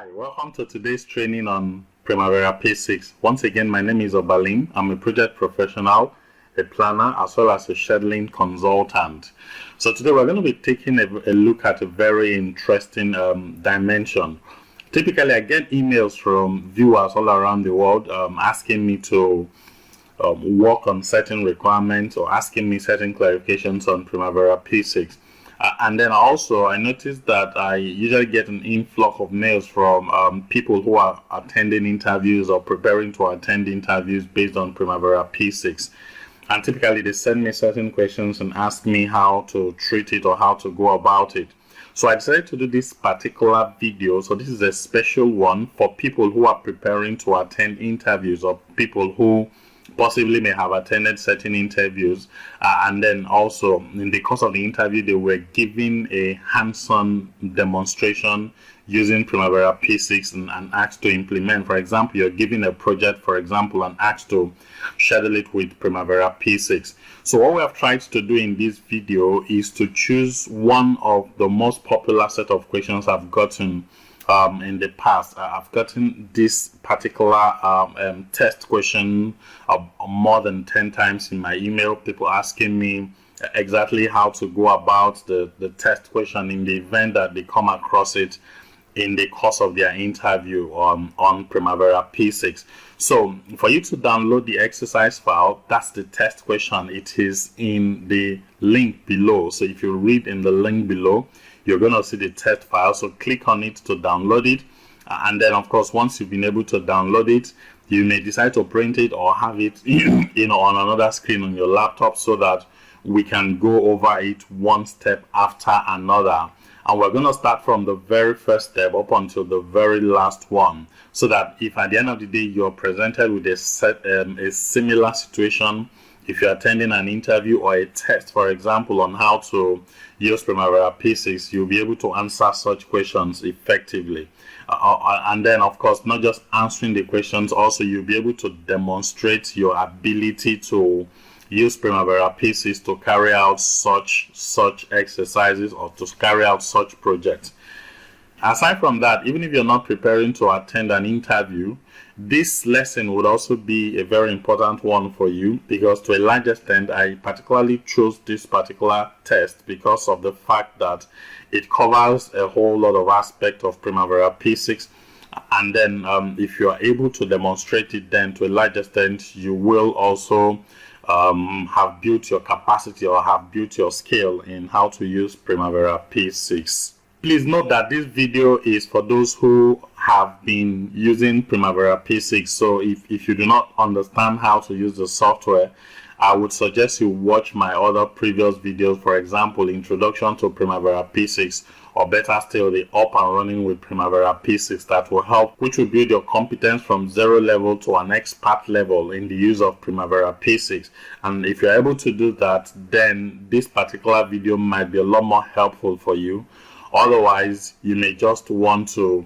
Hi, welcome to today's training on Primavera P6. Once again, my name is Obalin. I'm a project professional, a planner, as well as a scheduling consultant. So today we're going to be taking a look at a very interesting dimension. Typically, I get emails from viewers all around the world asking me to work on certain requirements or asking me certain clarifications on Primavera P6. And then also, I noticed that I usually get an influx of mails from people who are attending interviews or preparing to attend interviews based on Primavera P6. And typically, they send me certain questions and ask me how to treat it or how to go about it. So I decided to do this particular video. So this is a special one for people who are preparing to attend interviews or people who possibly may have attended certain interviews and then also in the course of the interview they were given a hands-on demonstration using Primavera P6 and asked to implement. For example, you're given a project, for example, and asked to schedule it with Primavera P6. So what we have tried to do in this video is to choose one of the most popular set of questions I've gotten in the past. I've gotten this particular test question more than 10 times in my email. People asking me exactly how to go about the test question in the event that they come across it in the course of their interview on Primavera P6. So for you to download the exercise file, that's the test question. It is in the link below. So if you read in the link below, you're going to see the test file. So click on it to download it. And then, of course, once you've been able to download it, you may decide to print it or have it on another screen on your laptop so that we can go over it one step after another. And we're going to start from the very first step up until the very last one, so that if at the end of the day you're presented with a similar situation, if you're attending an interview or a test, for example, on how to use Primavera P6, you'll be able to answer such questions effectively. And then, of course, not just answering the questions, also you'll be able to demonstrate your ability to use Primavera P6 to carry out such exercises or to carry out such projects. Aside from that, even if you're not preparing to attend an interview, this lesson would also be a very important one for you, because to a large extent I particularly chose this particular test because of the fact that it covers a whole lot of aspects of Primavera P6, and then if you are able to demonstrate it, then to a large extent you will also have built your capacity or have built your skill in how to use Primavera P6. Please note that this video is for those who have been using Primavera P6. So if you do not understand how to use the software, I would suggest you watch my other previous videos, for example, Introduction to Primavera P6, or better still, the Up and Running with Primavera P6, that will help, which will build your competence from zero level to an expert level in the use of Primavera P6. And if you're able to do that, then this particular video might be a lot more helpful for you. Otherwise, you may just want to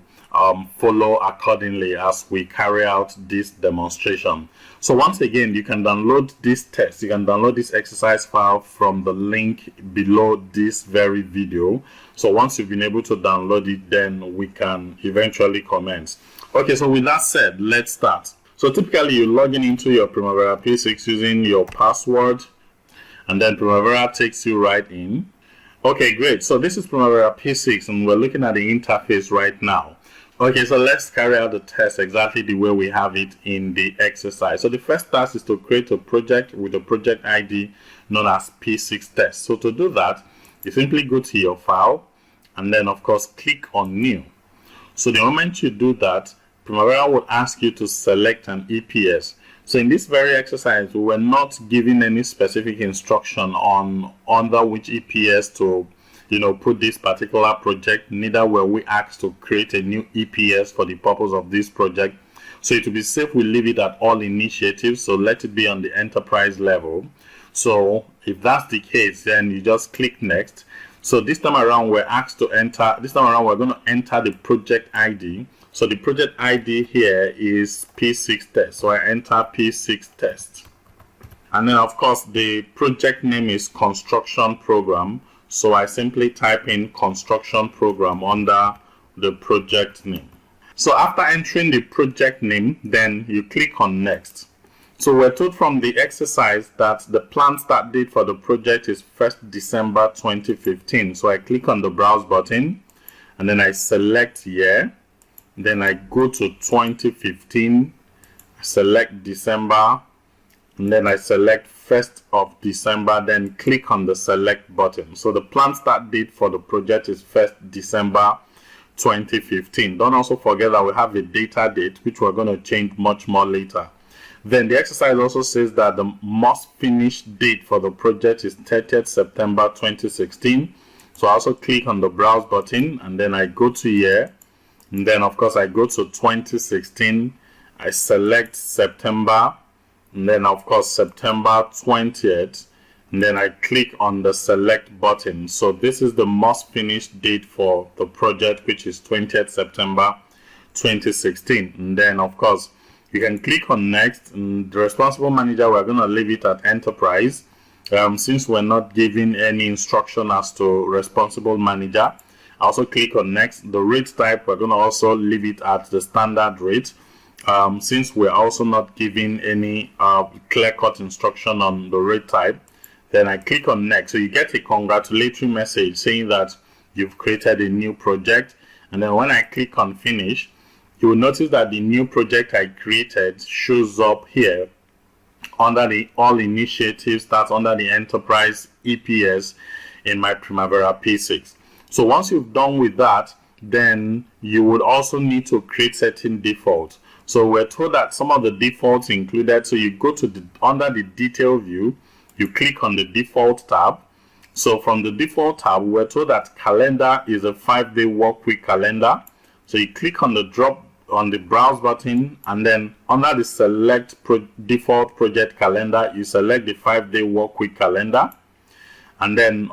follow accordingly as we carry out this demonstration. So once again, you can download this test, you can download this exercise file from the link below this very video. So once you've been able to download it, then we can eventually commence. Okay, so with that said, let's start. So typically you log into your Primavera P6 using your password, and then Primavera takes you right in. Okay, great. So this is Primavera P6 and we're looking at the interface right now. Okay, so let's carry out the test exactly the way we have it in the exercise. So the first task is to create a project with a project ID known as P6 test. So to do that, you simply go to your file and then, of course, click on new. So the moment you do that, Primavera will ask you to select an EPS. So in this very exercise, we were not given any specific instruction on under which EPS to put this particular project. Neither were we asked to create a new EPS for the purpose of this project. So to be safe, we leave it at all initiatives. So let it be on the enterprise level. So if that's the case, then you just click next. So this time around, we're asked to enter. This time around, we're going to enter the project ID. So the project ID here is P6 test. So I enter P6 test. And then, of course, the project name is construction program. So I simply type in construction program under the project name. So after entering the project name, then you click on next. So we're told from the exercise that the planned start date for the project is 1st December 2015. So I click on the browse button and then I select year. Then I go to 2015, select December, and then I select 1st of December, then click on the select button. So the planned start date for the project is 1st December 2015. Don't also forget that we have a data date, which we're going to change much more later. Then the exercise also says that the must finish date for the project is 30th September 2016. So I also click on the browse button and then I go to year. And then of course I go to 2016. I select September. And then of course September 20th. And then I click on the select button. So this is the must finish date for the project, which is 20th September 2016. And then of course you can click on next. And the responsible manager, we're going to leave it at enterprise, since we're not giving any instruction as to responsible manager. I also click on next. The rate type, we're going to also leave it at the standard rate, since we're also not giving any clear-cut instruction on the rate type. Then I click on next. So you get a congratulatory message saying that you've created a new project. And then when I click on finish, you will notice that the new project I created shows up here under the all initiatives, that's under the enterprise EPS in my Primavera P6. So once you've done with that, then you would also need to create certain defaults. So we're told that some of the defaults included, so you go to under the detail view, you click on the default tab. So from the default tab, we're told that calendar is a 5-day work week calendar. So you click on the browse button, and then under the select default project calendar, you select the 5-day work week calendar. And then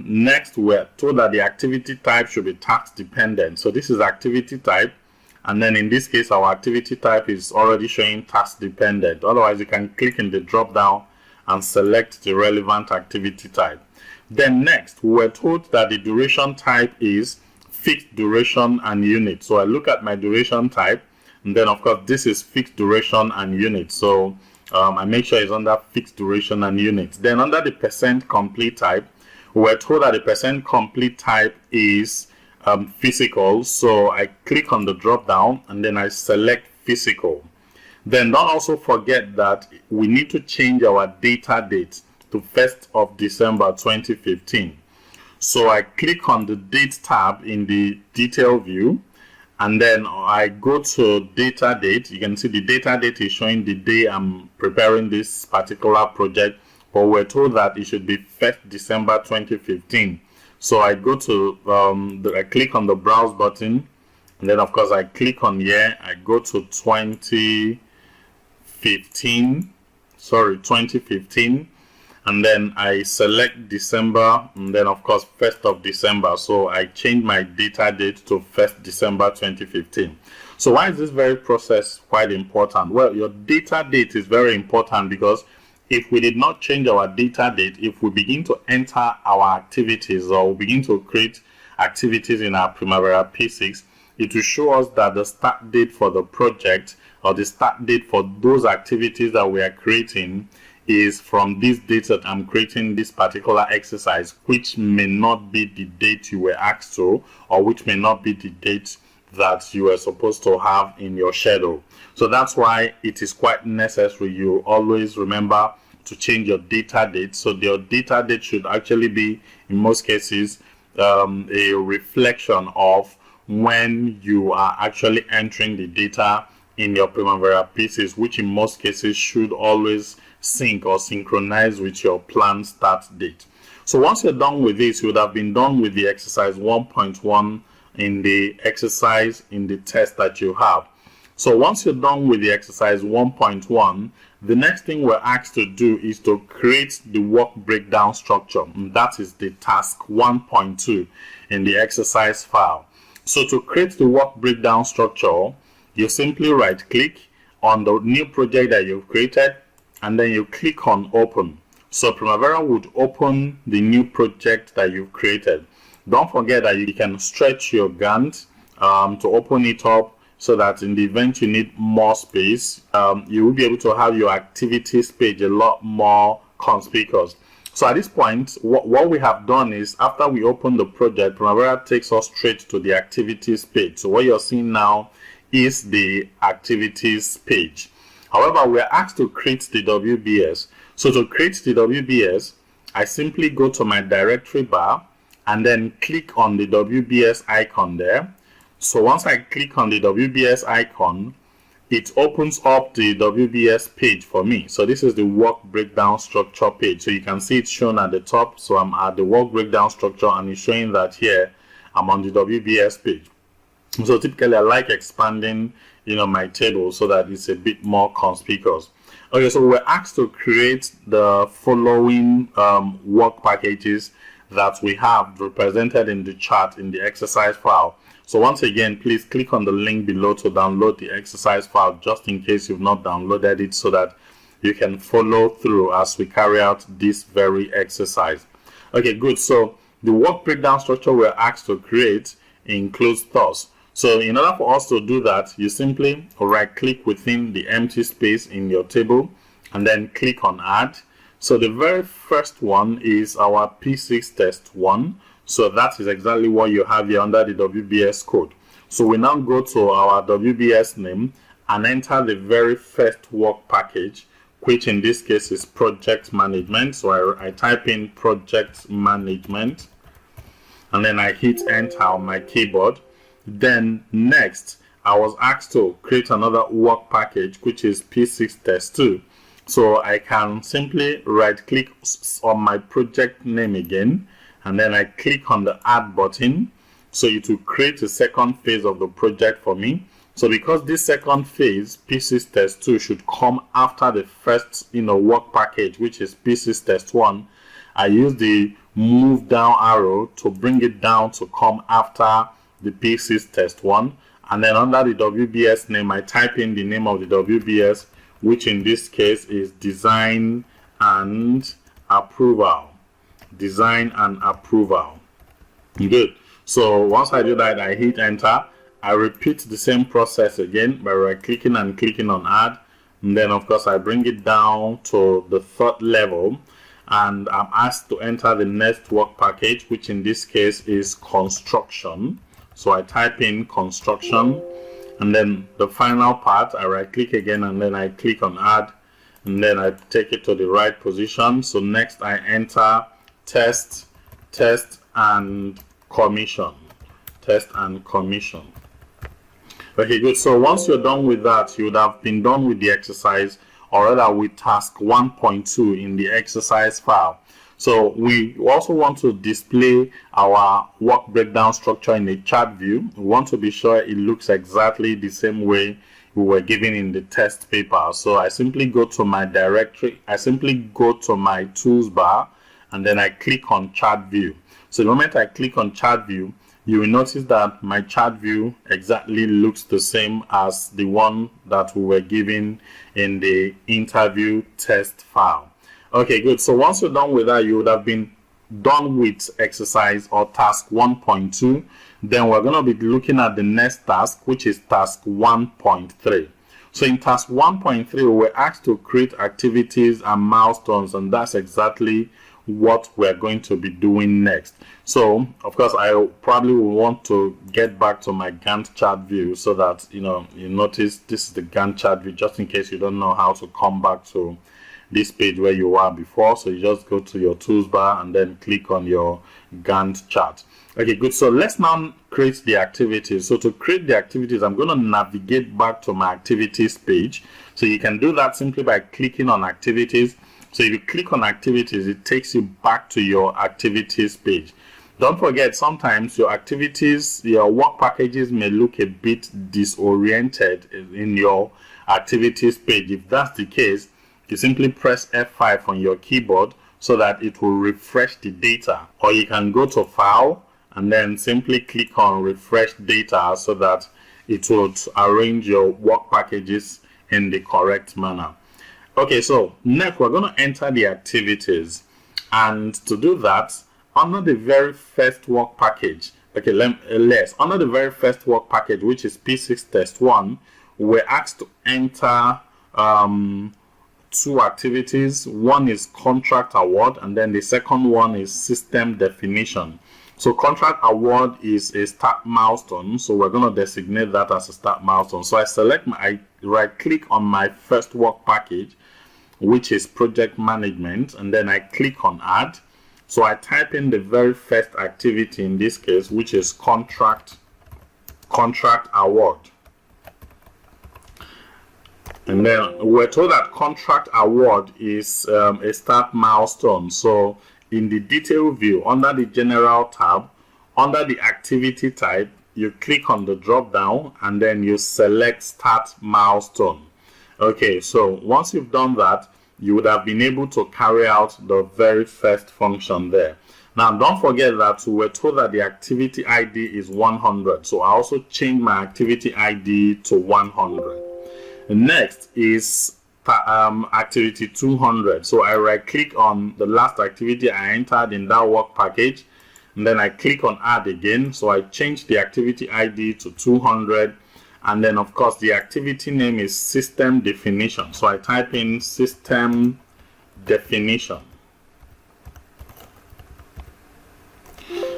next, we're told that the activity type should be task dependent. So this is activity type. And then in this case, our activity type is already showing task dependent. Otherwise, you can click in the drop down and select the relevant activity type. Then next, we're told that the duration type is fixed duration and unit. So I look at my duration type, and then of course this is fixed duration and unit. So I make sure it's under fixed duration and unit. Then under the percent complete type, we're told that the percent complete type is physical. So I click on the drop down and then I select physical. Then don't also forget that we need to change our data date to 1st of December 2015. So I click on the date tab in the detail view, and then I go to data date. You can see the data date is showing the day I'm preparing this particular project, but we're told that it should be 1st December 2015. So I go to I click on the browse button, and then of course I click on year. I go to 2015, and then I select December, and then of course 1st of December. So I change my data date to 1st December 2015. So why is this very process quite important? Well, your data date is very important because if we did not change our data date, if we begin to enter our activities or we begin to create activities in our Primavera P6, it will show us that the start date for the project or the start date for those activities that we are creating is from this date that I'm creating this particular exercise, which may not be the date you were asked to, or which may not be the date that you were supposed to have in your schedule. So that's why it is quite necessary you always remember to change your data date. So your data date should actually be, in most cases, a reflection of when you are actually entering the data in your Primavera P6, which in most cases should always sync or synchronize with your planned start date. So once you're done with this, you would have been done with the exercise 1.1 in the exercise in the test that you have. So once you're done with the exercise 1.1, the next thing we're asked to do is to create the work breakdown structure. And that is the task 1.2 in the exercise file. So to create the work breakdown structure, you simply right click on the new project that you've created, and then you click on open. So Primavera would open the new project that you've created. Don't forget that you can stretch your Gantt to open it up so that in the event you need more space, you will be able to have your activities page a lot more conspicuous. So at this point, what we have done is, after we open the project, Primavera takes us straight to the activities page. So what you're seeing now is the activities page. However, we're asked to create the WBS. So to create the WBS, I simply go to my directory bar and then click on the WBS icon there. So once I click on the WBS icon, it opens up the WBS page for me. So this is the work breakdown structure page. So you can see it's shown at the top. So I'm at the work breakdown structure, and it's showing that here I'm on the WBS page. So typically I like expanding, my table so that it's a bit more conspicuous. Okay, so we're asked to create the following work packages that we have represented in the chart in the exercise file. So once again, please click on the link below to download the exercise file, just in case you've not downloaded it, so that you can follow through as we carry out this very exercise. Okay, good. So the work breakdown structure we're asked to create includes those. So in order for us to do that, you simply right click within the empty space in your table and then click on add. So the very first one is our P6 test 1. So that is exactly what you have here under the WBS code. So we now go to our WBS name and enter the very first work package, which in this case is project management. So I type in project management and then I hit enter on my keyboard. Then next, I was asked to create another work package, which is P6 test 2. So I can simply right click on my project name again, and then I click on the add button. So it will create a second phase of the project for me. So because this second phase, P6 test 2, should come after the first work package, which is P6 test 1, I use the move down arrow to bring it down to come after the P6 test 1, and then under the WBS name I type in the name of the WBS, which in this case is design and approval. Design and approval. Good. So once I do that, I hit enter. I repeat the same process again by right clicking and clicking on add, and then of course I bring it down to the third level, and I'm asked to enter the next work package, which in this case is construction. So I type in construction, and then the final part, I right click again and then I click on add, and then I take it to the right position. So next I enter test and commission. Test and commission. Okay, good. So once you're done with that, you would have been done with the exercise, or rather with task 1.2 in the exercise file. So we also want to display our work breakdown structure in a chart view. We want to be sure it looks exactly the same way we were given in the test paper. So I simply go to my directory, I simply go to my tools bar, and then I click on chart view. So the moment I click on chart view, you will notice that my chart view exactly looks the same as the one that we were given in the interview test file. Okay, good. So once you're done with that, you would have been done with exercise or task 1.2. Then we're going to be looking at the next task, which is task 1.3. So in task 1.3, we were asked to create activities and milestones, and that's exactly what we're going to be doing next. So of course I probably will want to get back to my Gantt chart view, so that you notice this is the Gantt chart view, just in case you don't know how to come back to this page where you were before. So you just go to your tools bar and then click on your Gantt chart. Okay, good. So let's now create the activities. So to create the activities, I'm going to navigate back to my activities page. So you can do that simply by clicking on activities. So if you click on activities, it takes you back to your activities page. Don't forget, sometimes your activities, your work packages may look a bit disoriented in your activities page. If that's the case, you simply press F5 on your keyboard so that it will refresh the data. Or you can go to File and then simply click on Refresh Data so that it will arrange your work packages in the correct manner. Okay, so next we're going to enter the activities. And to do that, under the very first work package, Okay, let's. Under the very first work package, which is P6 Test 1, we're asked to enter 2 activities. One is contract award, and then the second one is system definition. So contract award is a start milestone, so we're going to designate that as a start milestone. So I right click on my first work package, which is project management, and then I click on add. So I type in the very first activity in this case, which is contract award. And then we're told that contract award is a start milestone. So in the detail view, under the general tab, under the activity type, you click on the drop down and then you select start milestone. Okay, so once you've done that, you would have been able to carry out the very first function there. Now, don't forget that we were told that the activity ID is 100. So I also change my activity ID to 100. The next is activity 200. So I right click on the last activity I entered in that work package, and then I click on add again. So I change the activity ID to 200, and then of course the activity name is system definition. So I type in system definition,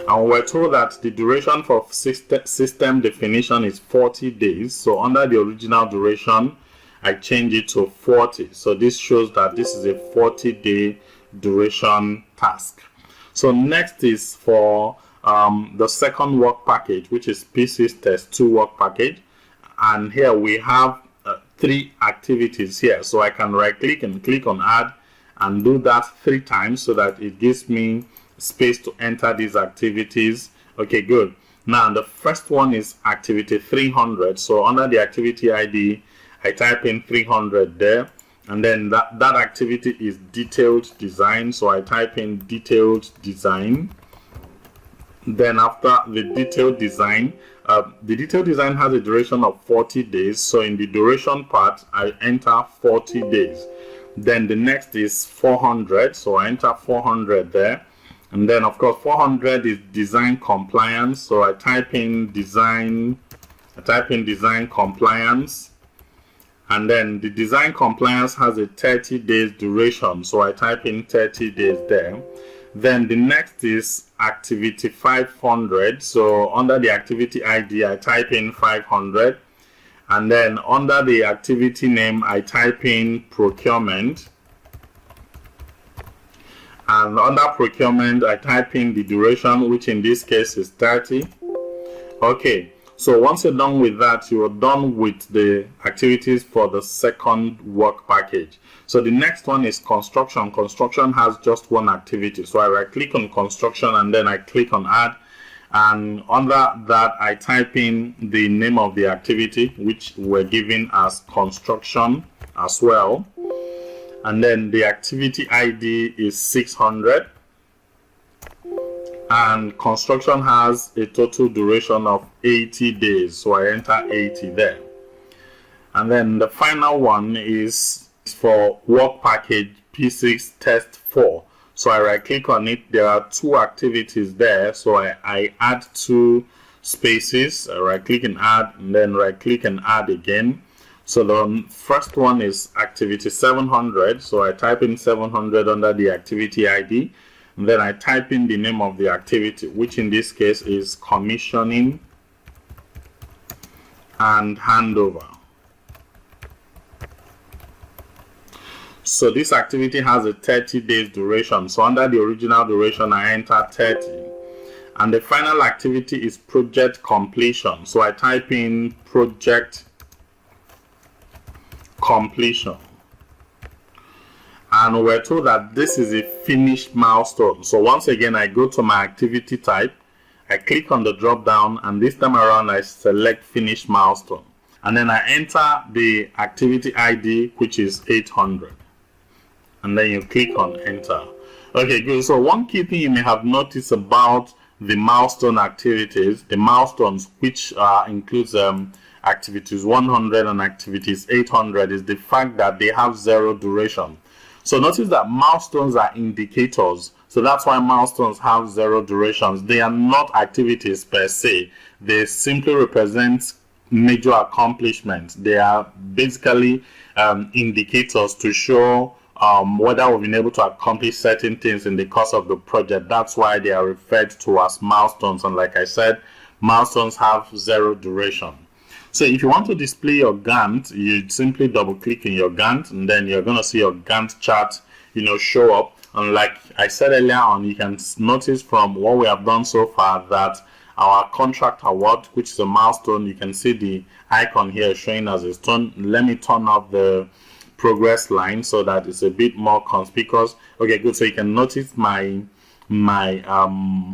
and we're told that the duration for system definition is 40 days. So under the original duration, I change it to 40. So this shows that this is a 40-day duration task. So next is for the second work package, which is P6 Test 2 work package. And here we have 3 activities here. So I can right click and click on add and do that 3 times so that it gives me space to enter these activities. Okay, good. Now the first one is activity 300. So under the activity ID, I type in 300 there, and then that activity is detailed design. So I type in detailed design. Then after the detailed design has a duration of 40 days. So in the duration part, I enter 40 days. Then the next is 400. So I enter 400 there. And then of course 400 is design compliance. So I type in design compliance. And then the design compliance has a 30 days duration. So I type in 30 days there. Then the next is activity 500. So under the activity ID, I type in 500. And then under the activity name, I type in procurement. And under procurement, I type in the duration, which in this case is 30. Okay. So once you're done with that, you're done with the activities for the second work package. So the next one is construction. Construction has just 1 activity. So I right click on construction and then I click on add. And under that, I type in the name of the activity, which we're given as construction as well. And then the activity ID is 600. And construction has a total duration of 80 days. So I enter 80 there. And then the final one is for work package P6 Test 4. So I right click on it. There are 2 activities there. So I add 2 spaces. I right click and add, and then right click and add again. So the first one is activity 700. So I type in 700 under the activity ID. And then I type in the name of the activity, which in this case is commissioning and handover. So this activity has a 30 days duration. So under the original duration, I enter 30. And the final activity is project completion. So I type in project completion. And we're told that this is a finished milestone. So once again, I go to my activity type, I click on the drop down, and this time around I select finish milestone. And then I enter the activity ID, which is 800. And then you click on enter. Okay, good. So one key thing you may have noticed about the milestone activities, the milestones, which includes activities 100 and activities 800, is the fact that they have 0 duration. So notice that milestones are indicators. So that's why milestones have 0 durations. They are not activities per se. They simply represent major accomplishments. They are basically indicators to show whether we've been able to accomplish certain things in the course of the project. That's why they are referred to as milestones. And like I said, milestones have 0 duration. So if you want to display your Gantt, you simply double click in your Gantt, and then you're going to see your Gantt chart, show up. And like I said earlier on, you can notice from what we have done so far that our contract award, which is a milestone, you can see the icon here showing as a stone. Let me turn off the progress line so that it's a bit more conspicuous. Okay, good. So you can notice my milestone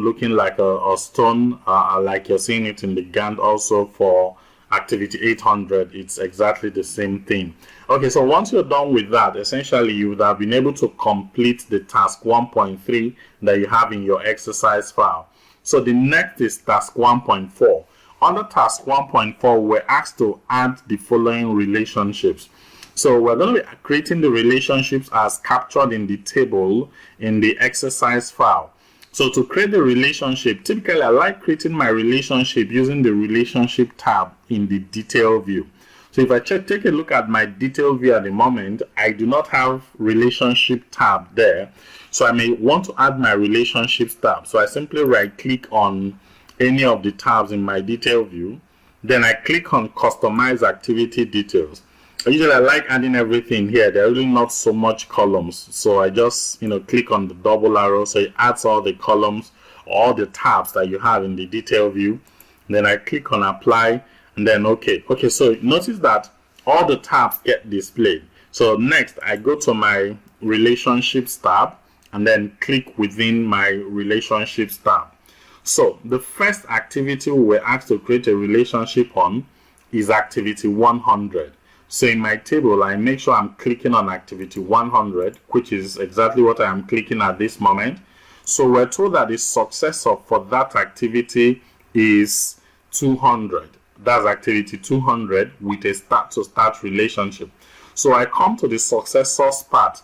looking like a stone, like you're seeing it in the Gantt. Also for activity 800, it's exactly the same thing. Okay, so once you're done with that, essentially you would have been able to complete the task 1.3 that you have in your exercise file. So the next is task 1.4. Under task 1.4, we're asked to add the following relationships. So we're going to be creating the relationships as captured in the table in the exercise file. So to create the relationship, typically I like creating my relationship using the relationship tab in the detail view. So if I take a look at my detail view at the moment, I do not have relationship tab there. So I may want to add my relationships tab. So I simply right click on any of the tabs in my detail view. Then I click on customize activity details. Usually I like adding everything here. There are really not so much columns. So I just click on the double arrow. So it adds all the columns, all the tabs that you have in the detail view. Then I click on apply and then okay. Okay, so notice that all the tabs get displayed. So next I go to my relationships tab and then click within my relationships tab. So the first activity we were asked to create a relationship on is activity 100. So in my table, I make sure I'm clicking on activity 100, which is exactly what I am clicking at this moment. So we're told that the successor for that activity is 200. That's activity 200 with a start-to-start relationship. So I come to the successors part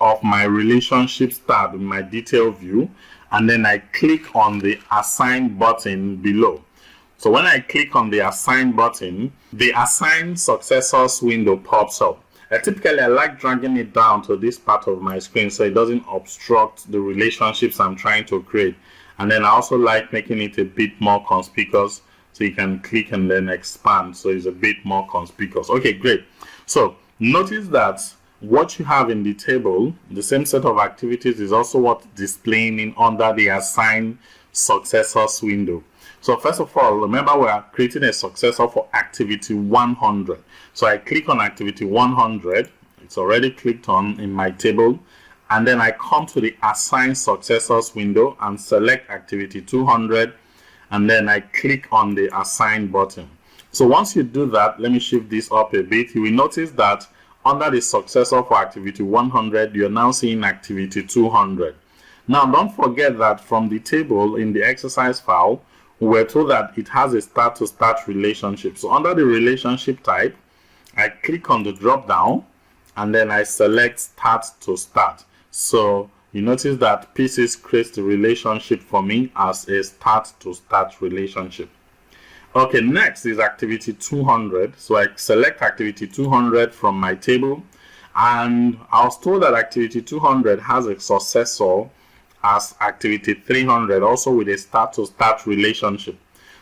of my relationships tab in my detail view, and then I click on the assign button below. So when I click on the assign button, the assign successors window pops up. Typically, I like dragging it down to this part of my screen so it doesn't obstruct the relationships I'm trying to create. And then I also like making it a bit more conspicuous so you can click and then expand so it's a bit more conspicuous. Okay, great. So notice that what you have in the table, the same set of activities, is also what's displaying in under the assign successors window. So first of all, remember we are creating a successor for activity 100. So I click on activity 100. It's already clicked on in my table. And then I come to the assign successors window and select activity 200. And then I click on the assign button. So once you do that, let me shift this up a bit. You will notice that under the successor for activity 100, you're now seeing activity 200. Now don't forget that from the table in the exercise file, we're told that it has a start-to-start relationship. So under the relationship type, I click on the drop down and then I select start to start. So you notice that P6 creates the relationship for me as a start to start relationship. Okay, next is activity 200. So I select activity 200 from my table, and I was told that activity 200 has a successor as activity 300, also with a start to start relationship.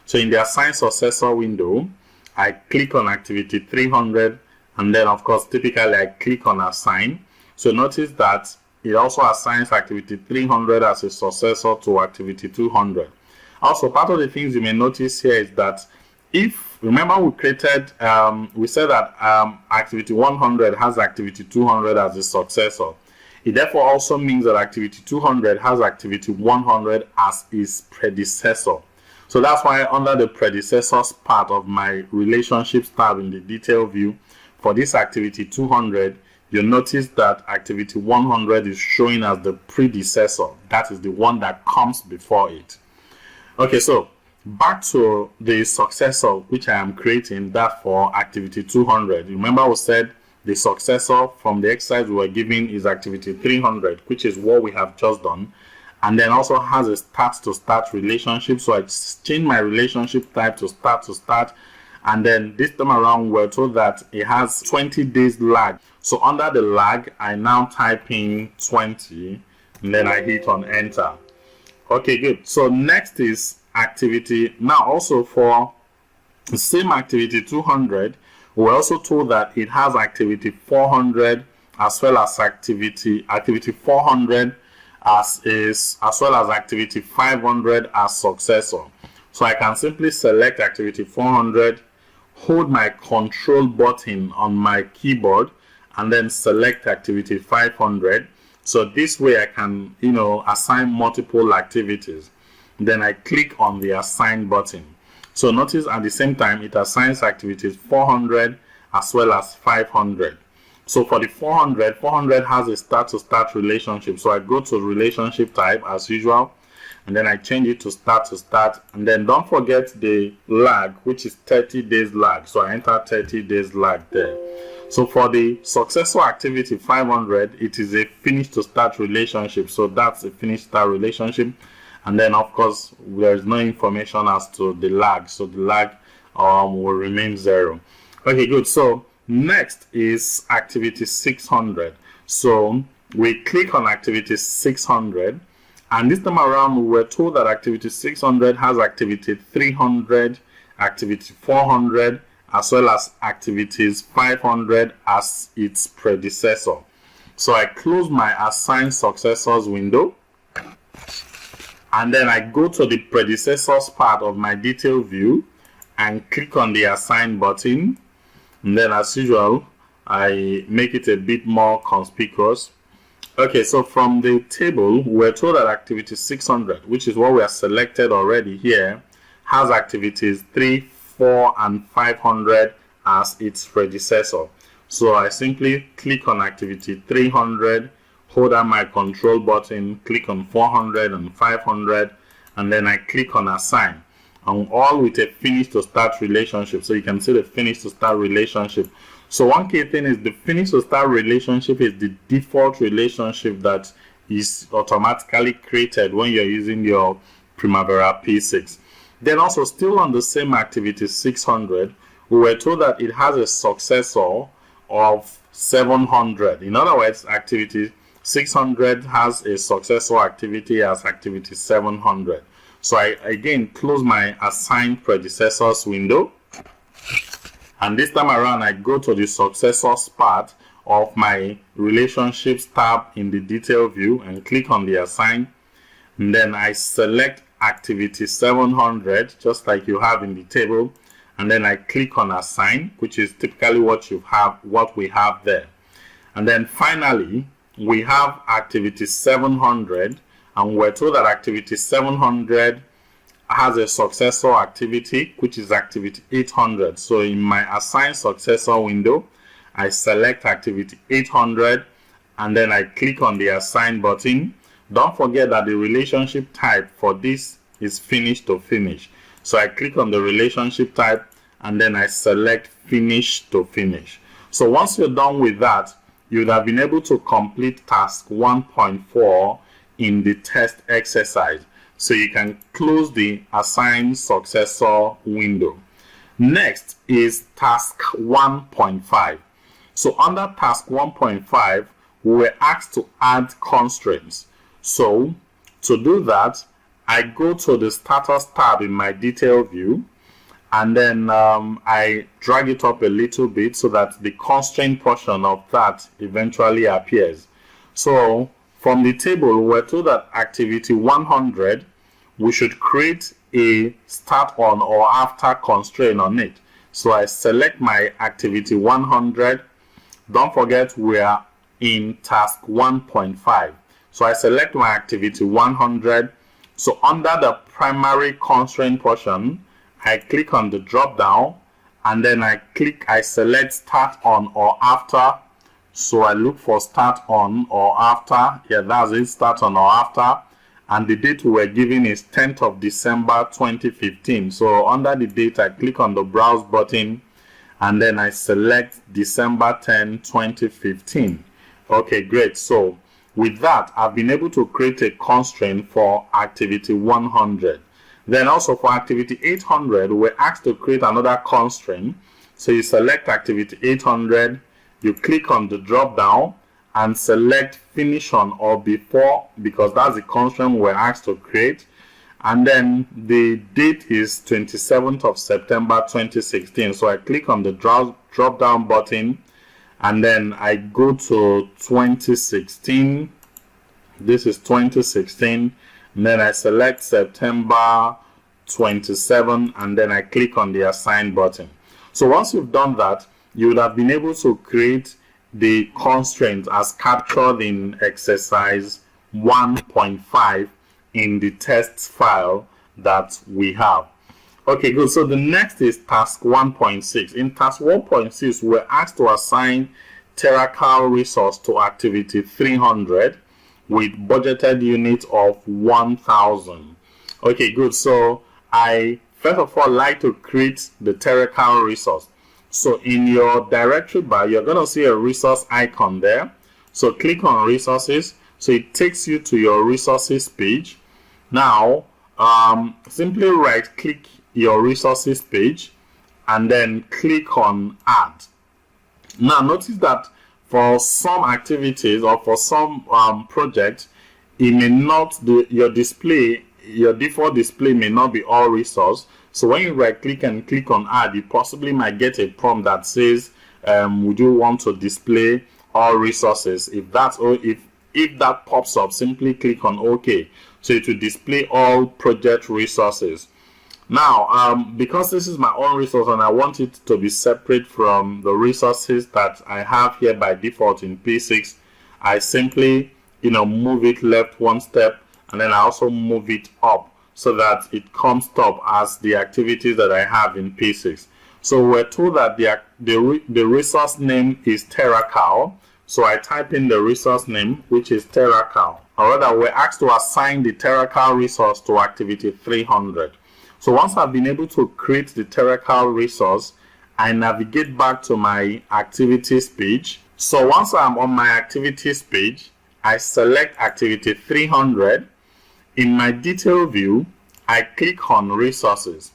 So in the assign successor window, I click on activity 300, and then of course typically I click on assign. So notice that it also assigns activity 300 as a successor to activity 200. Also, part of the things you may notice here is that if, remember we created, we said that activity 100 has activity 200 as a successor. It therefore also means that activity 200 has activity 100 as its predecessor. So that's why under the predecessors part of my relationships tab in the detail view, for this activity 200, you'll notice that activity 100 is showing as the predecessor. That is the one that comes before it. Okay, so back to the successor which I am creating, that for activity 200. Remember we said the successor from the exercise we were given is activity 300, which is what we have just done, and then also has a start to start relationship. So I changed my relationship type to start, and then this time around we're told that it has 20 days lag. So under the lag, I now type in 20 and then I hit on enter. Okay, good. So next is activity. Now also for the same activity 200, we're also told that it has activity 400 as well as activity 400 as well as activity 500 as successor. So I can simply select activity 400, hold my control button on my keyboard, and then select activity 500. So this way I can, assign multiple activities. Then I click on the assign button. So notice at the same time it assigns activities 400 as well as 500. So for the 400 has a start to start relationship. So I go to relationship type as usual, and then I change it to start, and then don't forget the lag, which is 30 days lag. So I enter 30 days lag there. So for the successor activity 500, it is a finish to start relationship. So that's a finish start relationship. And then of course there is no information as to the lag. So the lag will remain 0. Okay, good. So next is activity 600. So we click on activity 600, and this time around we were told that activity 600 has activity 300, activity 400, as well as activities 500 as its predecessor. So I close my assign successors window, and then I go to the predecessors part of my detail view and click on the assign button. And then as usual, I make it a bit more conspicuous. Okay, so from the table, we're told that activity 600, which is what we have selected already here, has activities 3, 4, and 500 as its predecessor. So I simply click on activity 300, hold down my control button, click on 400 and 500, and then I click on assign. And all with a finish to start relationship. So you can see the finish to start relationship. So one key thing is the finish to start relationship is the default relationship that is automatically created when you're using your Primavera P6. Then also still on the same activity 600, we were told that it has a successor of 700. In other words, activity 600 has a successor activity as activity 700. So I again close my assign predecessors window, and this time around I go to the successors part of my relationships tab in the detail view and click on the assign, and then I select activity 700 just like you have in the table, and then I click on assign, which is typically what we have there. And then finally we have activity 700, and we're told that activity 700 has a successor activity, which is activity 800. So in my assign successor window, I select activity 800, and then I click on the assign button. Don't forget that the relationship type for this is finish to finish. So I click on the relationship type, and then I select finish to finish. So once you're done with that, you would have been able to complete task 1.4 in the test exercise. So you can close the assign successor window. Next is task 1.5. So under task 1.5, we were asked to add constraints. So to do that, I go to the status tab in my detail view, and then I drag it up a little bit so that the constraint portion of that eventually appears. So from the table, we're told that activity 100, we should create a start on or after constraint on it. So I select my activity 100. Don't forget we are in task 1.5. So I select my activity 100. So under the primary constraint portion, I click on the drop down, and then I select start on or after. So I look for start on or after. Yeah, that's it, start on or after. And the date we were given is 10th of December 2015. So under the date, I click on the browse button, and then I select December 10, 2015. Okay, great. So with that, I've been able to create a constraint for activity 100. Then also for activity 800, we're asked to create another constraint. So you select activity 800, you click on the drop down and select finish on or before, because that's the constraint we're asked to create. And then the date is 27th of September 2016. So I click on the drop down button, and then I go to 2016. This is 2016. And then I select September 27, and then I click on the assign button. So once you've done that, you would have been able to create the constraint as captured in exercise 1.5 in the test file that we have. Okay, good. So the next is task 1.6. In task 1.6, we're asked to assign TerraCal resource to activity 300 with budgeted unit of 1,000. Okay, good. So I first of all like to create the TerraCal resource. So in your directory bar, you're going to see a resource icon there. So click on resources. So it takes you to your resources page. Now, simply right click your resources page and then click on add. Now notice that for some activities or for some projects, it may not do your display. Your default display may not be all resource. So when you right click and click on add, you possibly might get a prompt that says, would you want to display all resources? If that pops up, simply click on OK. So it will display all project resources. Now, because this is my own resource and I want it to be separate from the resources that I have here by default in P6, I simply, move it left one step, and then I also move it up so that it comes top as the activities that I have in P6. So we're told that the resource name is TerraCal. So I type in the resource name, which is TerraCal. Or rather, we're asked to assign the TerraCal resource to activity 300. So once I've been able to create the TerraCal resource, I navigate back to my activities page. So once I'm on my activities page, I select activity 300. In my detail view, I click on resources.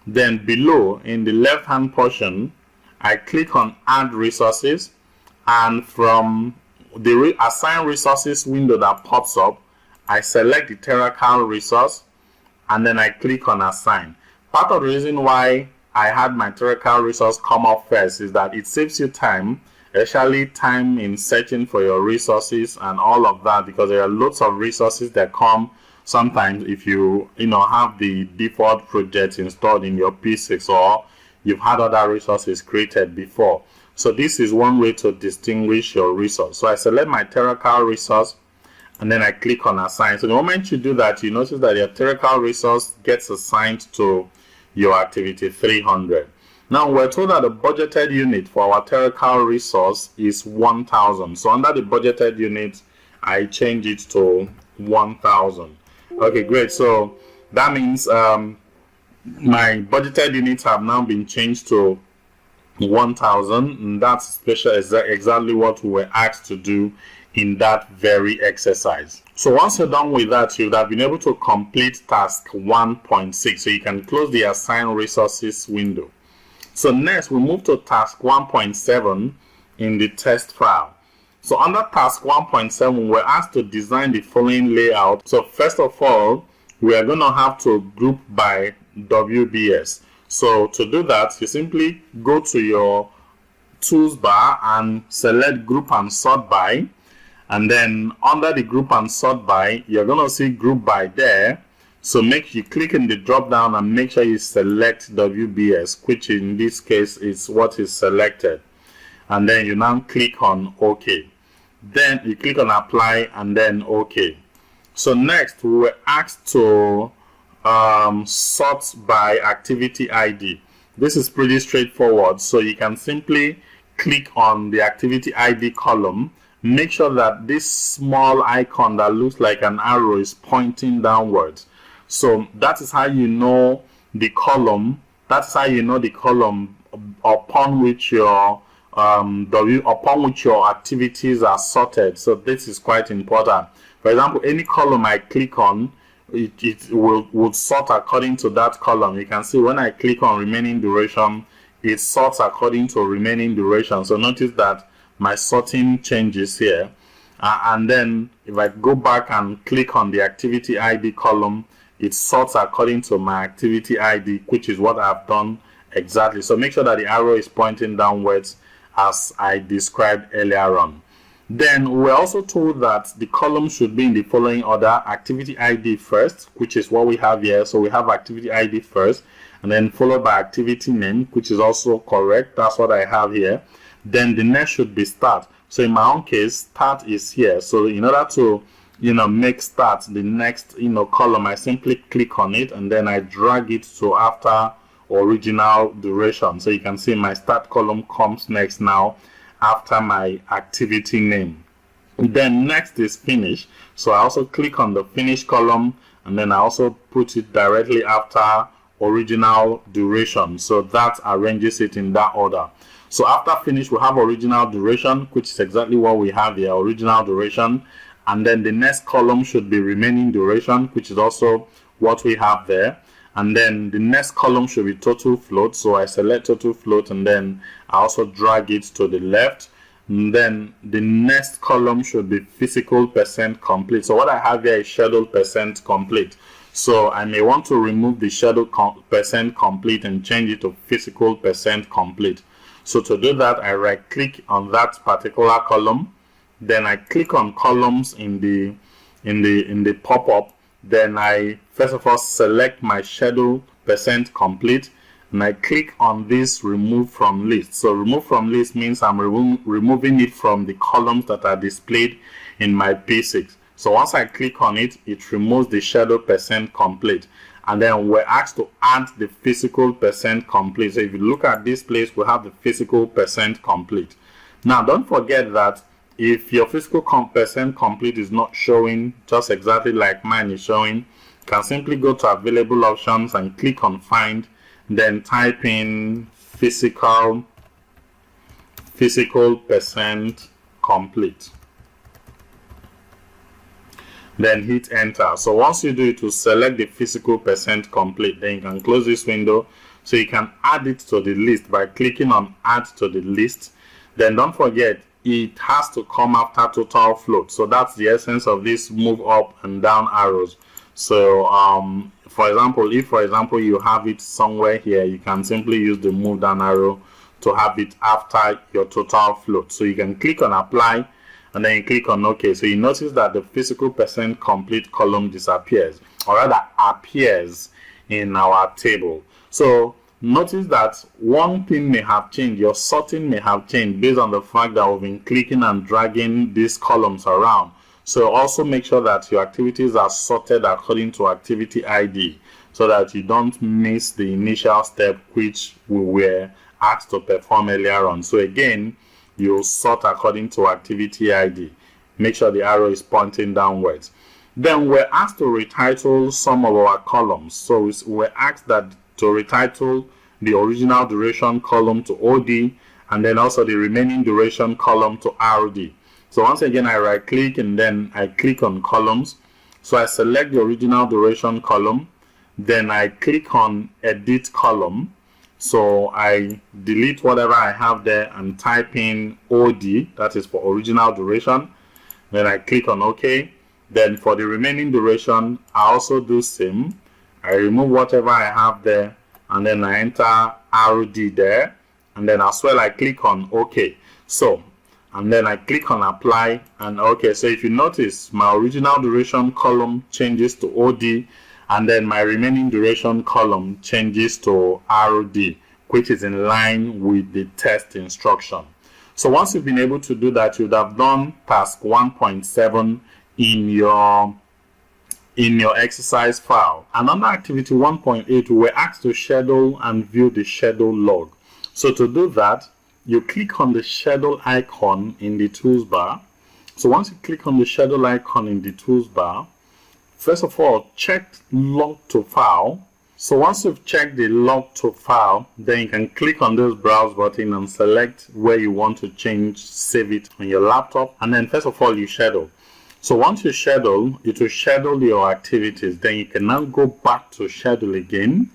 Then below in the left hand portion, I click on add resources, and from the assign resources window that pops up, I select the TerraCal resource and then I click on assign. Part of the reason why I had my TerraCal resource come up first is that it saves you time, especially time in searching for your resources and all of that, because there are lots of resources that come sometimes if you have the default project installed in your P6 or you've had other resources created before. So this is one way to distinguish your resource. So I select my TerraCal resource and then I click on assign. So the moment you do that, you notice that your TerraCal resource gets assigned to your activity 300. Now we're told that the budgeted unit for our TerraCal resource is 1,000. So under the budgeted unit, I change it to 1,000. Okay, great. So that means my budgeted units have now been changed to 1,000, and that's exactly what we were asked to do in that very exercise. So once you're done with that, you would have been able to complete task 1.6. So you can close the assign resources window. So next we move to task 1.7 in the test file. So under task 1.7, we're asked to design the following layout. So first of all, we are going to have to group by WBS. So to do that, you simply go to your tools bar and select group and sort by. And then under the group and sort by, you're going to see group by there. So make you click in the drop down and make sure you select WBS, which in this case is what is selected. And then you now click on OK. Then you click on apply and then OK. So next we were asked to sort by activity ID. This is pretty straightforward. So you can simply click on the activity ID column. Make sure that this small icon that looks like an arrow is pointing downwards. So that is how you know the column. That's how you know the column upon which your activities are sorted. So this is quite important. For example, any column I click on, it will sort according to that column. You can see when I click on remaining duration, it sorts according to remaining duration. So notice that my sorting changes here. And then if I go back and click on the activity ID column, it sorts according to my activity ID, which is what I've done exactly. So make sure that the arrow is pointing downwards as I described earlier on. Then we're also told that the column should be in the following order: activity ID first, which is what we have here. So we have activity ID first, and then followed by activity name, which is also correct. That's what I have here. Then the next should be start. So in my own case, start is here. So in order to make start the next column, I simply click on it and then I drag it to after original duration. So you can see my start column comes next now after my activity name. Then next is finish. So I also click on the finish column and then I also put it directly after original duration. So that arranges it in that order. So after finish, we have original duration, which is exactly what we have here, original duration. And then the next column should be remaining duration, which is also what we have there. And then the next column should be total float. So I select total float and then I also drag it to the left. And then the next column should be physical percent complete. So what I have here is scheduled percent complete. So I may want to remove the scheduled percent complete and change it to physical percent complete. So to do that, I right click on that particular column. Then I click on columns in the pop-up. Then I first of all select my schedule percent complete and I click on this remove from list. So remove from list means I'm removing it from the columns that are displayed in my P6. So once I click on it, it removes the schedule percent complete. And then we're asked to add the physical percent complete. So if you look at this place, we have the physical percent complete. Now don't forget that if your physical percent complete is not showing just exactly like mine is showing, you can simply go to available options and click on find, then type in physical percent complete. Then hit enter. So once you do it, to select the physical percent complete, then you can close this window. So you can add it to the list by clicking on add to the list. Then don't forget, it has to come after total float. So that's the essence of this move up and down arrows. So for example, if you have it somewhere here, you can simply use the move down arrow to have it after your total float. So you can click on apply and then you click on OK. So you notice that the physical percent complete column disappears, or rather appears in our table. So notice that one thing may have changed. Your sorting may have changed based on the fact that we've been clicking and dragging these columns around. So also make sure that your activities are sorted according to activity ID so that you don't miss the initial step which we were asked to perform earlier on. So again, you'll sort according to activity ID. Make sure the arrow is pointing downwards. Then we're asked to retitle some of our columns. So we're asked to retitle the original duration column to OD and then also the remaining duration column to RD. So once again, I right click and then I click on columns. So I select the original duration column, then I click on edit column. So I delete whatever I have there and type in OD, that is for original duration. Then I click on OK. Then for the remaining duration, I also do same. I remove whatever I have there and then I enter RD there. And then as well, I click on OK. So, and then I click on apply and OK. So if you notice, my original duration column changes to OD. And then my remaining duration column changes to RD, which is in line with the test instruction. So once you've been able to do that, you'd have done task 1.7 in your exercise file. Another activity 1.8, we were asked to schedule and view the schedule log. So to do that, you click on the schedule icon in the tools bar. So once you click on the schedule icon in the tools bar, first of all, check log to file. So once you've checked the log to file, then you can click on this browse button and select where you want to save it on your laptop. And then first of all, you schedule. So once you schedule, it will schedule your activities. Then you can now go back to schedule again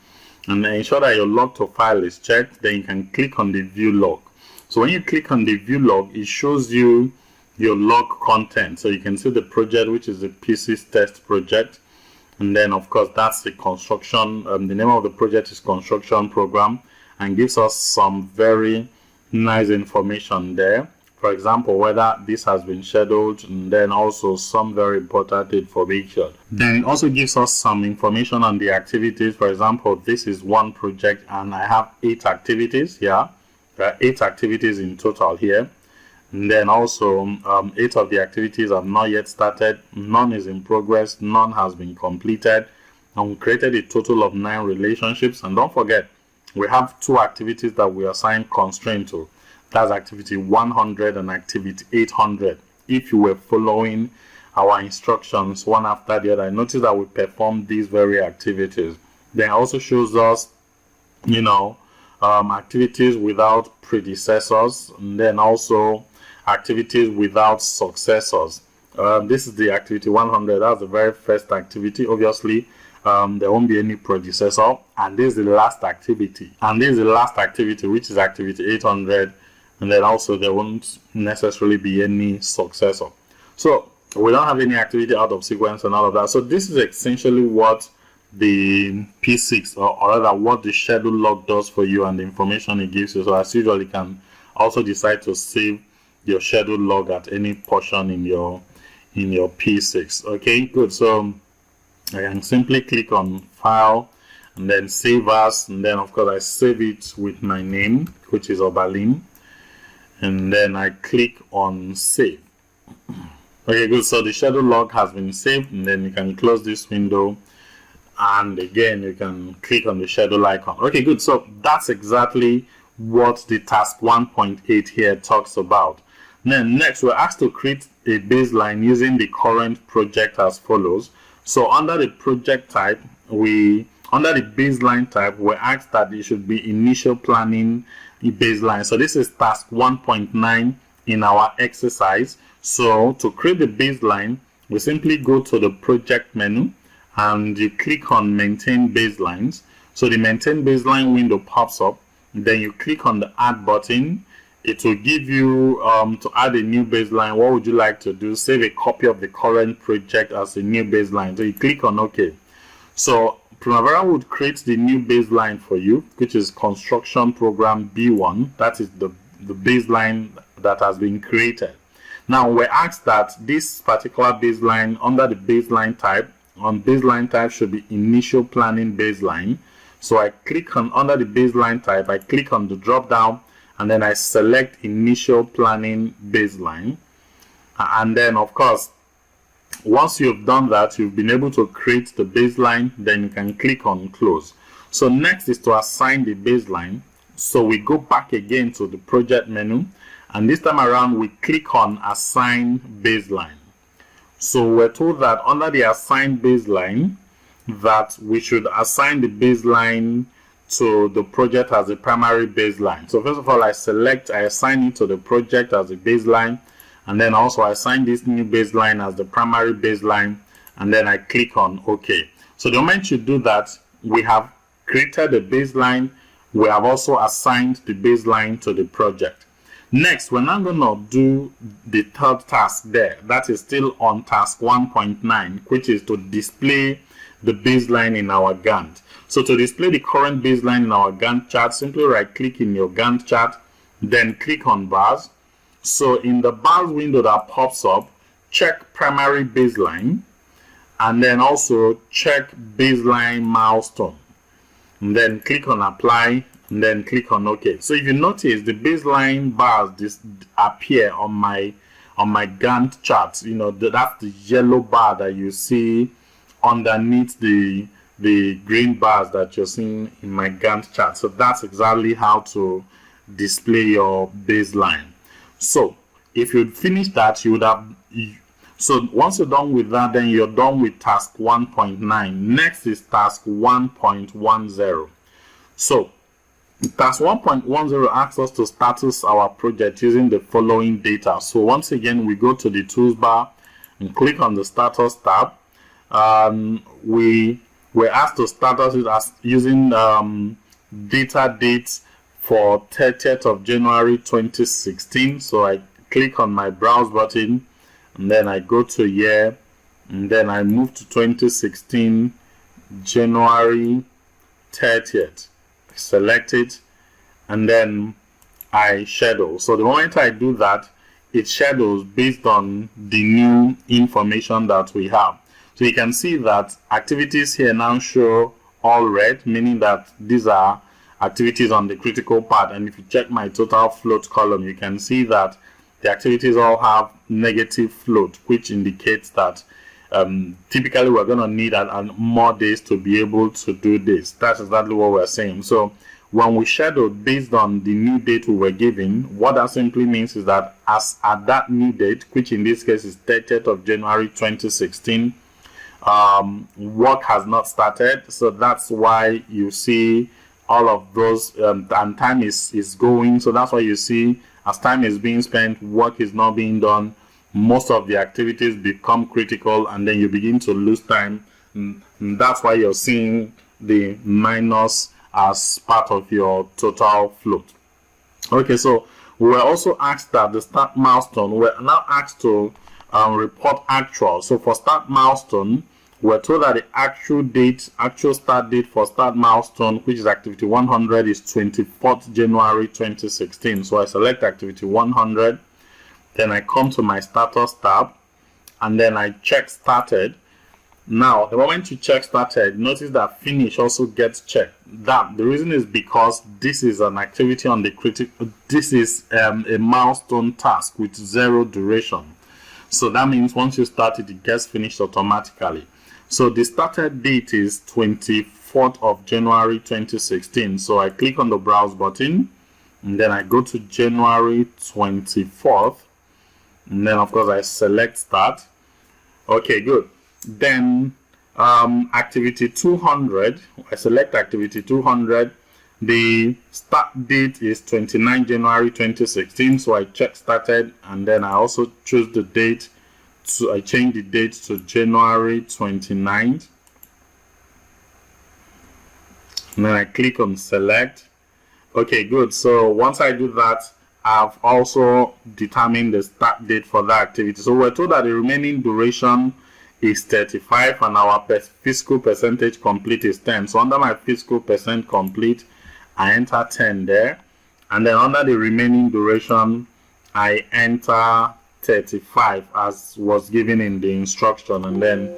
and ensure that your log to file is checked. Then you can click on the view log. So when you click on the view log, it shows you your log content. So you can see the project, which is the P6 test project. And then, of course, that's the construction. The name of the project is construction program, and gives us some very nice information there. For example, whether this has been scheduled, and then also some very important information. Then it also gives us some information on the activities. For example, this is one project and I have 8 activities here. There are 8 activities in total here. And then also 8 of the activities have not yet started, none is in progress, none has been completed, and we created a total of 9 relationships. And don't forget, we have 2 activities that we assign constraint to. That's activity 100 and activity 800. If you were following our instructions one after the other, notice that we performed these very activities. Then also shows us, activities without predecessors, and then also activities without successors. This is the activity 100. That's the very first activity. Obviously, there won't be any predecessor, and this is the last activity. And this is the last activity, which is activity 800, and then also there won't necessarily be any successor. So we don't have any activity out of sequence and all of that. So this is essentially what the P6 or rather what the schedule log does for you and the information it gives you. So as usual, you can also decide to save your schedule log at any portion in your P6. Okay, good. So I can simply click on file and then save as, and then of course I save it with my name, which is Obalin, and then I click on save. Okay, good. So the schedule log has been saved, and then you can close this window, and again you can click on the schedule icon. Okay, good. So that's exactly what the task 1.8 here talks about. Then next, we're asked to create a baseline using the current project as follows. So under the project type, under the baseline type, we're asked that it should be initial planning baseline. So this is task 1.9 in our exercise. So to create the baseline, we simply go to the project menu and you click on maintain baselines. So the maintain baseline window pops up. Then you click on the add button. It will give you to add a new baseline. What would you like to do? Save a copy of the current project as a new baseline. So you click on OK. So Primavera would create the new baseline for you, which is construction program B1. That is the baseline that has been created. Now we're asked that this particular baseline under the baseline type, should be initial planning baseline. So I click on under the baseline type, I click on the drop down, and then I select initial planning baseline. And then of course, once you've done that, you've been able to create the baseline, then you can click on close. So next is to assign the baseline. So we go back again to the project menu, and this time around we click on assign baseline. So we're told that under the assign baseline, that we should assign the baseline to the project as a primary baseline. So first of all, I assign it to the project as a baseline, and then also I assign this new baseline as the primary baseline, and then I click on OK. So the moment you do that, we have created the baseline. We have also assigned the baseline to the project. Next, we're now going to do the third task there. That is still on task 1.9, which is to display the baseline in our Gantt. So to display the current baseline in our Gantt chart, simply right click in your Gantt chart, then click on bars. So in the bars window that pops up, check primary baseline, and then also check baseline milestone, and then click on apply, and then click on OK. So if you notice, the baseline bars appear on my Gantt chart. That's the yellow bar that you see underneath the green bars that you're seeing in my Gantt chart. So that's exactly how to display your baseline. So if you'd finished that, you would have, So once you're done with that, then you're done with task 1.9. Next is task 1.10. So task 1.10 asks us to status our project using the following data. So once again, we go to the tools bar and click on the status tab. We were asked to status it as using data dates for 30th of January 2016. So I click on my browse button, and then I go to year, and then I move to 2016 January 30th. Select it, and then I schedule. So the moment I do that, it schedules based on the new information that we have. So you can see that activities here now show all red, meaning that these are activities on the critical part. And if you check my total float column, you can see that the activities all have negative float, which indicates that typically we're going to need more days to be able to do this. That's exactly what we're saying. So when we schedule based on the new date we were given, what that simply means is that as at that new date, which in this case is 30th of January 2016, work has not started. So that's why you see all of those and time is going. So that's why you see as time is being spent, work is not being done. Most of the activities become critical, and then you begin to lose time. And that's why you're seeing the minus as part of your total float. Okay, so we were also asked that the start milestone, we're now asked to report actual. So for start milestone, we're told that the actual start date for start milestone, which is activity 100, is 24th January 2016. So I select activity 100, then I come to my status tab, and then I check started. Now, the moment you check started, notice that finish also gets checked. The reason is because this is an activity on the critical. This is a milestone task with 0 duration. So that means once you start it, it gets finished automatically. So the started date is 24th of January 2016. So I click on the browse button, and then I go to January 24th, and then of course I select start. Okay, good. Then activity 200, I select activity 200. The start date is 29 January 2016. So I check started, and then I also choose the date. So I change the date to January 29th, and then I click on select. Okay, good. So once I do that, I've also determined the start date for that activity. So we're told that the remaining duration is 35, and our physical percentage complete is 10. So under my physical percent complete, I enter 10 there, and then under the remaining duration, I enter 35 as was given in the instruction. And then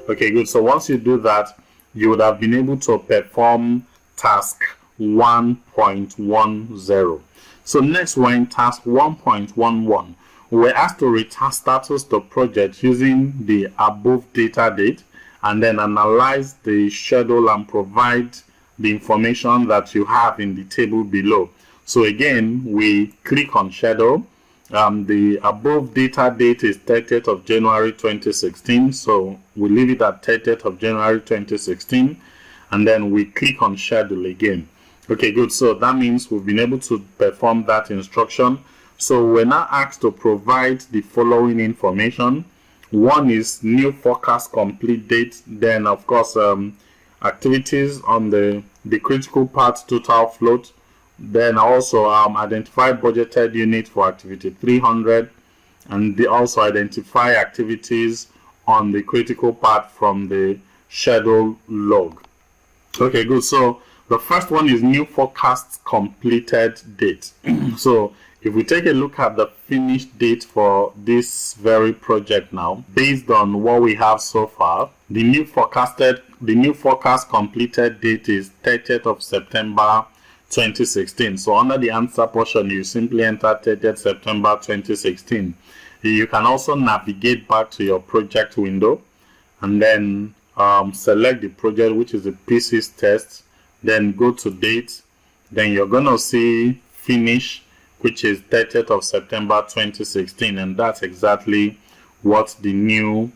okay, good. So once you do that, you would have been able to perform task 1.10. So next we're in task 1.11. We're asked to status the project using the above data date, and then analyze the schedule and provide the information that you have in the table below. So again, we click on schedule. The above data date is 30th of January 2016. So we leave it at 30th of January 2016, and then we click on schedule again. Okay, good. So that means we've been able to perform that instruction. So we're now asked to provide the following information. One is new forecast complete date. Then of course activities on the critical part total float. Then also identify budgeted unit for activity 300, and they also identify activities on the critical part from the schedule log. Okay, good. So the first one is new forecast completed date. So if we take a look at the finished date for this very project now, based on what we have so far, the new forecast completed date is 30th of September 2016. So under the answer portion, you simply enter 30th September 2016. You can also navigate back to your project window, and then select the project, which is the P6 test, then go to date. Then you're going to see finish, which is 30th of September 2016, and that's exactly what the new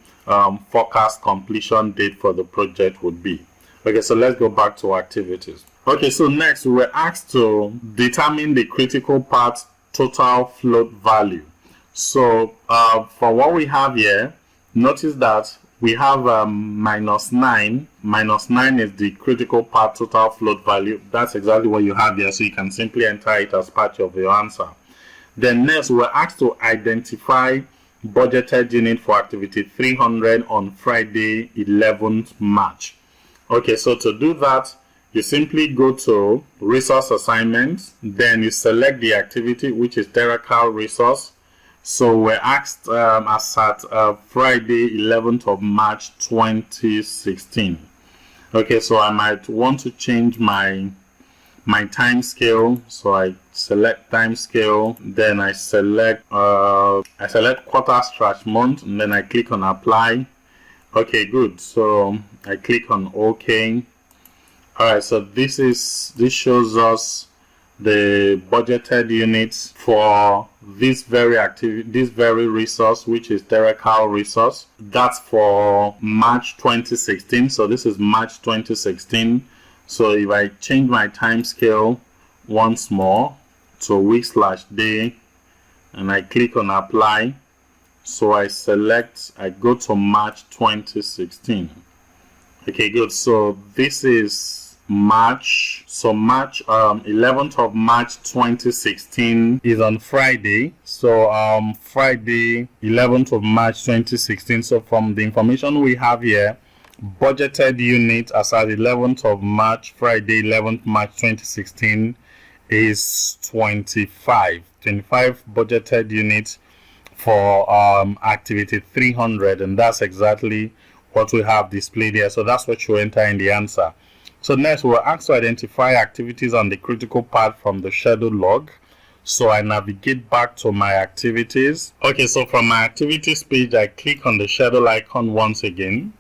forecast completion date for the project would be. Okay, so let's go back to activities. Okay, so next we were asked to determine the critical path total float value. So for what we have here, notice that we have -9. -9 is the critical path total float value. That's exactly what you have here, so you can simply enter it as part of your answer. Then next, we're asked to identify budgeted unit for activity 300 on Friday, 11th March. Okay, so to do that, you simply go to resource assignments, then you select the activity, which is theoretical resource. So we're asked as at Friday, 11th of March 2016. Okay, so I might want to change my time scale. So I select time scale, then I select quarter/month, and then I click on apply. Okay, good. So I click on OK. All right, so this shows us the budgeted units for this very resource, which is theoretical resource. That's for March 2016. So this is March 2016. So if I change my time scale once more to week/day, and I click on apply, so I go to March 2016. Okay, good. So this is March. So 11th of March 2016 is on Friday. So Friday, 11th of March 2016. So from the information we have here, budgeted unit as at 11th of March, Friday, 11th March 2016 is 25 budgeted units for activity 300, and that's exactly what we have displayed here. So that's what you enter in the answer. So next, we're asked to identify activities on the critical path from the schedule log. So I navigate back to my activities. Okay, so from my activities page, I click on the schedule icon once again,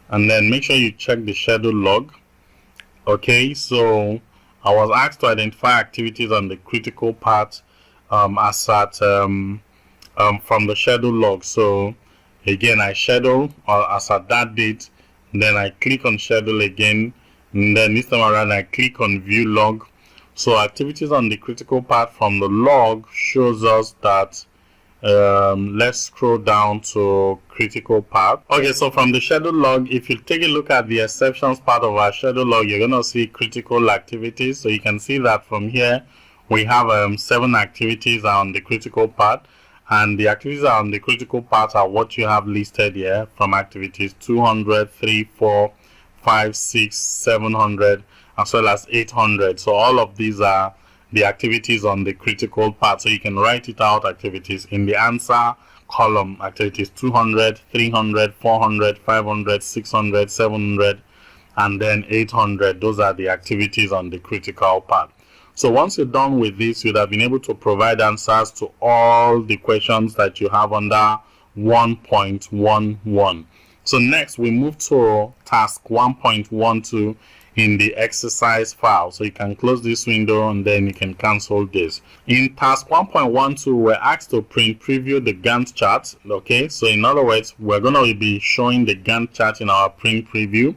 and then make sure you check the schedule log. Okay, so I was asked to identify activities on the critical path as at from the schedule log. So again, I schedule as at that date, then I click on schedule again, and then this time around I click on view log. So activities on the critical path from the log shows us that let's scroll down to critical path. Okay, so from the schedule log, if you take a look at the exceptions part of our schedule log, you're going to see critical activities. So you can see that from here we have 7 activities on the critical path, and the activities on the critical path are what you have listed here, from activities 200, 3, 4, 5, 6, 700, as well as 800. So all of these are the activities on the critical path. So you can write it out, activities in the answer column, activities 200, 300, 400, 500, 600, 700, and then 800. Those are the activities on the critical path. So once you're done with this, you'd have been able to provide answers to all the questions that you have under 1.11. So next, we move to task 1.12 in the exercise file. So you can close this window and then you can cancel this. In task 1.12, we're asked to preview the Gantt chart. Okay, so in other words, we're going to be showing the Gantt chart in our print preview.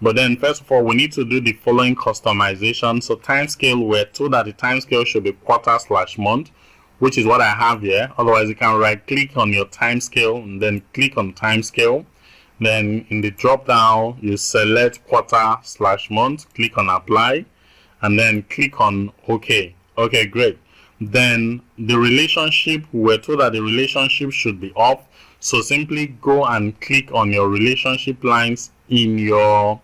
But then first of all, we need to do the following customization. So time scale, we're told that the time scale should be quarter/month, which is what I have here. Otherwise, you can right click on your time scale and then click on time scale. Then in the drop down, you select quarter/month, click on apply, and then click on OK. Okay, great. Then the relationship, we're told that the relationship should be off. So simply go and click on your relationship lines in your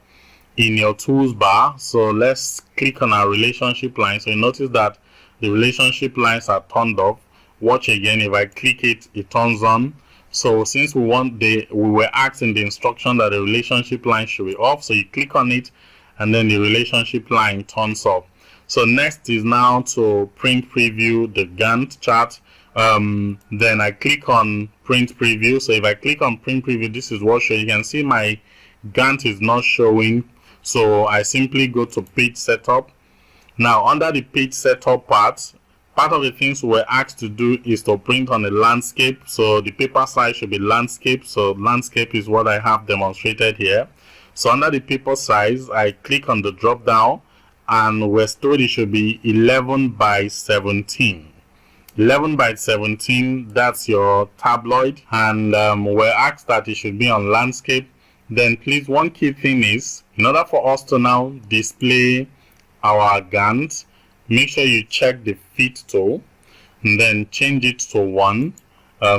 tools bar. So let's click on our relationship lines. So you notice that the relationship lines are turned off. Watch again. If I click it, it turns on. So since we were asked in the instruction that the relationship line should be off, so you click on it and then the relationship line turns off. So next is now to print preview the Gantt chart. Then I click on print preview. So if I click on print preview, this is what shows. You can see my Gantt is not showing. So I simply go to page setup. Now under the page setup part part of the things we're asked to do is to print on a landscape. So the paper size should be landscape. So landscape is what I have demonstrated here. So under the paper size, I click on the drop down, and we're told it should be 11 by 17. 11 by 17, that's your tabloid, and we're asked that it should be on landscape. Then please, one key thing is, in order for us to now display our Gantt, make sure you check the fit tool and then change it to 1,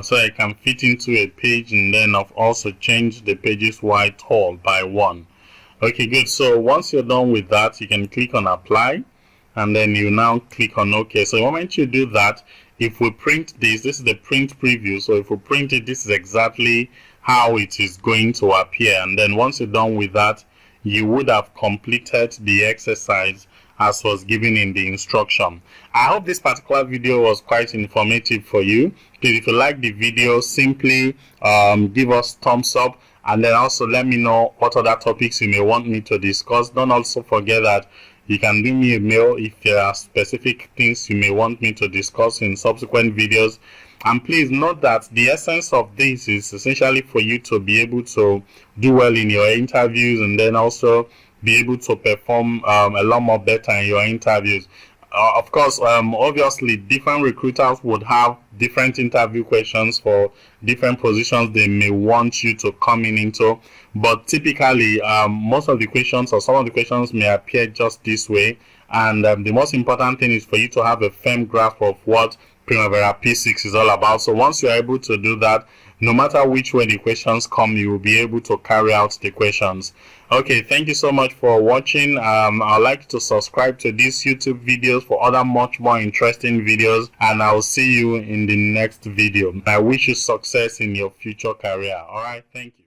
so I can fit into a page, and then also change the page's wide tall by 1. Okay, good. So once you're done with that, you can click on apply, and then you now click on OK. So the moment you do that, if we print this is the print preview. So if we print it, this is exactly how it is going to appear. And then once you're done with that, you would have completed the exercise as was given in the instruction. I hope this particular video was quite informative for you. Please, if you like the video, simply give us thumbs up, and then also let me know what other topics you may want me to discuss. Don't also forget that you can give me a mail if there are specific things you may want me to discuss in subsequent videos. And please note that the essence of this is essentially for you to be able to do well in your interviews, and then also be able to perform a lot more better in your interviews. Of course, obviously, different recruiters would have different interview questions for different positions they may want you to come into. But typically, most of the questions or some of the questions may appear just this way. And the most important thing is for you to have a firm grasp of what Primavera P6 is all about. So once you're able to do that, no matter which way the questions come, you will be able to carry out the questions. Okay, thank you so much for watching. I'd like to subscribe to these YouTube videos for other much more interesting videos, and I'll see you in the next video. I wish you success in your future career. All right, thank you.